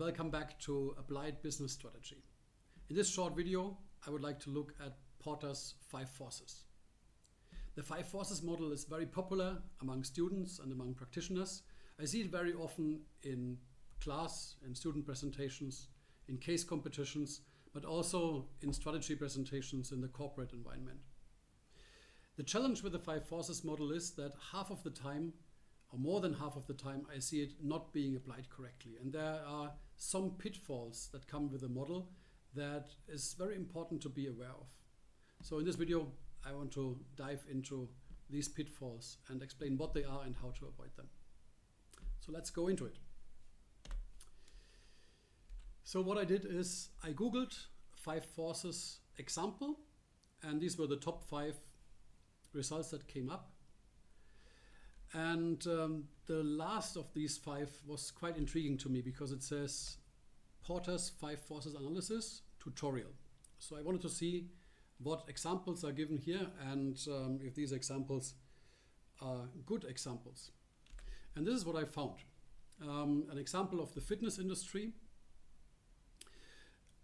welcome back to Applied Business Strategy. In this short video, I would like to look at Porter's 5 forces. The 5 forces model is very popular among students and among practitioners. I see it very often in class, in student presentations, in case competitions, but also in strategy presentations in the corporate environment. The challenge with the 5 forces model is that half of the time, or more than half of the time, I see it not being applied correctly. And there are some pitfalls that come with the model that is very important to be aware of. So in this video, I want to dive into these pitfalls and explain what they are and how to avoid them. So let's go into it. So what I did is I Googled 5 forces example, and these were the top 5 results that came up. And the last of these 5 was quite intriguing to me because it says Porter's 5 forces analysis tutorial. So I wanted to see what examples are given here and if these examples are good examples. And this is what I found. An example of the fitness industry.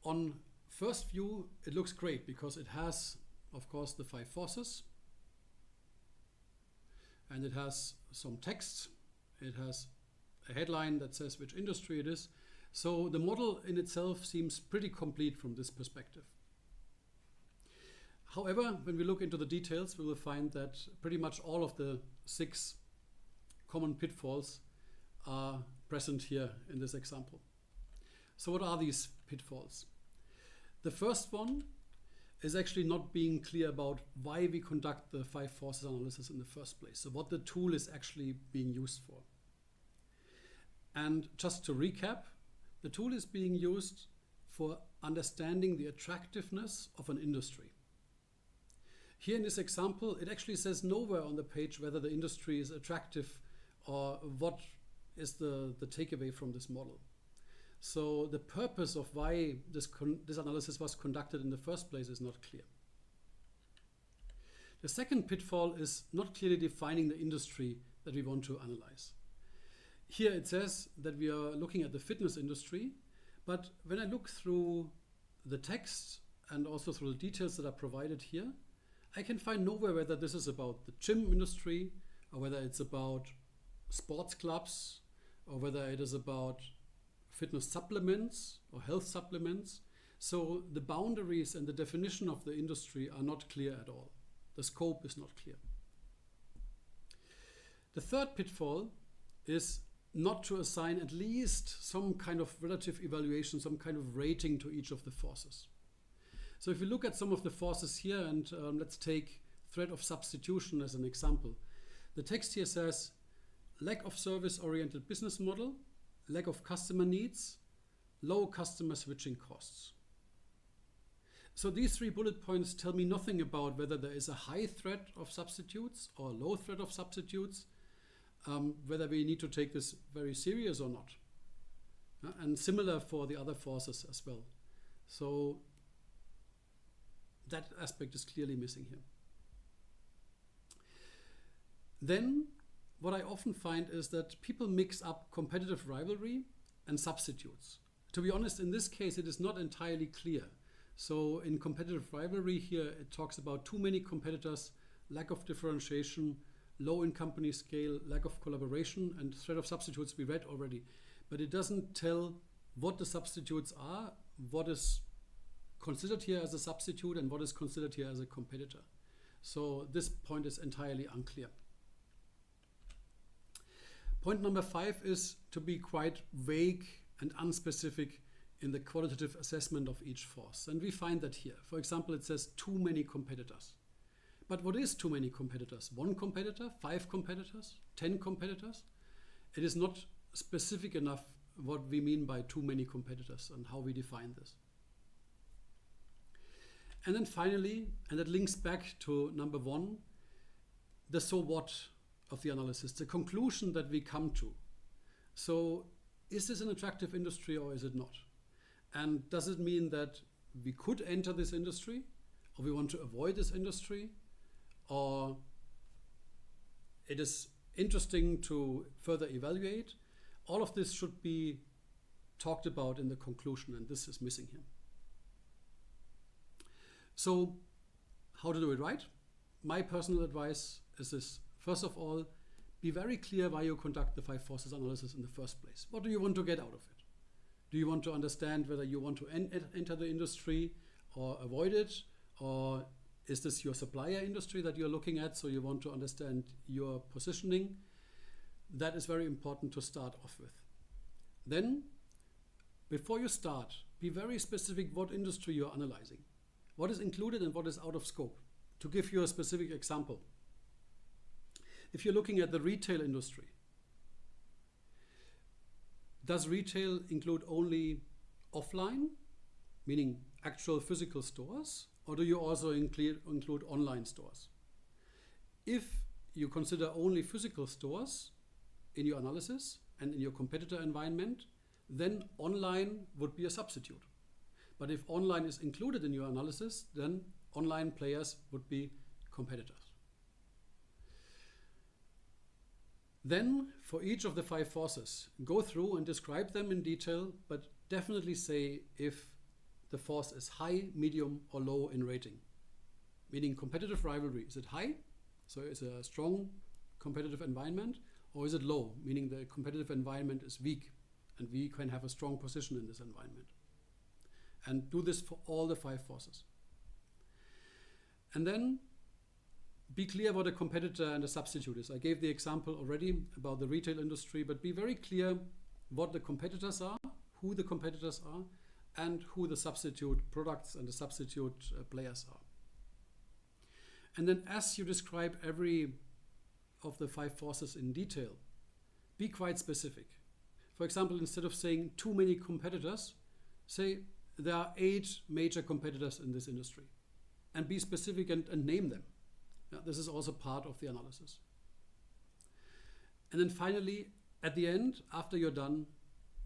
On first view, it looks great because it has, of course, the 5 forces. And it has some text. It has a headline that says which industry it is. So the model in itself seems pretty complete from this perspective. However, when we look into the details, we will find that pretty much all of the 6 common pitfalls are present here in this example. So what are these pitfalls? The first one is actually not being clear about why we conduct the 5 forces analysis in the first place. So what the tool is actually being used for. And just to recap, the tool is being used for understanding the attractiveness of an industry. Here in this example, it actually says nowhere on the page whether the industry is attractive or what is the takeaway from this model. So the purpose of why this analysis was conducted in the first place is not clear. The second pitfall is not clearly defining the industry that we want to analyze. Here it says that we are looking at the fitness industry, but when I look through the text and also through the details that are provided here, I can find nowhere whether this is about the gym industry or whether it's about sports clubs or whether it is about fitness supplements or health supplements. So the boundaries and the definition of the industry are not clear at all. The scope is not clear. The third pitfall is not to assign at least some kind of relative evaluation, some kind of rating to each of the forces. So if we look at some of the forces here, and let's take threat of substitution as an example. The text here says lack of service-oriented business model, lack of customer needs, low customer switching costs. So these 3 bullet points tell me nothing about whether there is a high threat of substitutes or a low threat of substitutes, whether we need to take this very serious or not. And similar for the other forces as well. So that aspect is clearly missing here. Then what I often find is that people mix up competitive rivalry and substitutes. To be honest, in this case, it is not entirely clear. So in competitive rivalry here, it talks about too many competitors, lack of differentiation, low in company scale, lack of collaboration, and threat of substitutes we read already. But it doesn't tell what the substitutes are, what is considered here as a substitute and what is considered here as a competitor. So this point is entirely unclear. Point number 5 is to be quite vague and unspecific in the qualitative assessment of each force. And we find that here. For example, it says too many competitors. But what is too many competitors? 1 competitor, 5 competitors, 10 competitors? It is not specific enough what we mean by too many competitors and how we define this. And then finally, and that links back to number 1, the so what of the analysis, the conclusion that we come to. So is this an attractive industry or is it not? And does it mean that we could enter this industry or we want to avoid this industry, or it is interesting to further evaluate? All of this should be talked about in the conclusion, and this is missing here. So how to do it right? My personal advice is this. First of all, be very clear why you conduct the 5 forces analysis in the first place. What do you want to get out of it? Do you want to understand whether you want to enter the industry or avoid it? Or is this your supplier industry that you're looking at, so you want to understand your positioning? That is very important to start off with. Then, before you start, be very specific what industry you're analyzing. What is included and what is out of scope. To give you a specific example, if you're looking at the retail industry, does retail include only offline, meaning actual physical stores, or do you also include online stores? If you consider only physical stores in your analysis and in your competitor environment, then online would be a substitute. But if online is included in your analysis, then online players would be competitors. Then, for each of the 5 forces, go through and describe them in detail, but definitely say if the force is high, medium, or low in rating. Meaning competitive rivalry. Is it high? So it's a strong competitive environment, or is it low? Meaning the competitive environment is weak, and we can have a strong position in this environment. And do this for all the 5 forces. And then be clear what a competitor and a substitute is. I gave the example already about the retail industry, but be very clear what the competitors are, who the competitors are, and who the substitute products and the substitute players are. And then as you describe every of the 5 forces in detail, be quite specific. For example, instead of saying too many competitors, say there are 8 major competitors in this industry. And be specific and name them. Yeah, this is also part of the analysis. And then finally, at the end, after you're done,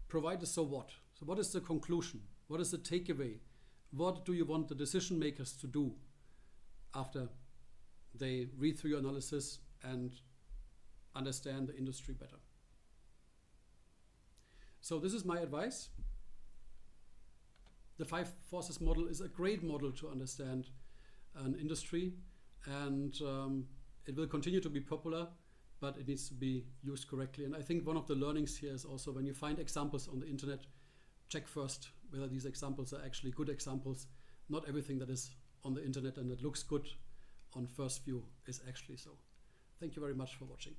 provide a so what. So what is the conclusion? What is the takeaway? What do you want the decision makers to do after they read through your analysis and understand the industry better? So this is my advice. The 5 forces model is a great model to understand an industry, and it will continue to be popular, but it needs to be used correctly. And I think one of the learnings here is also when you find examples on the internet, check first whether these examples are actually good examples. Not everything that is on the internet and that looks good on first view is actually so. Thank you very much for watching.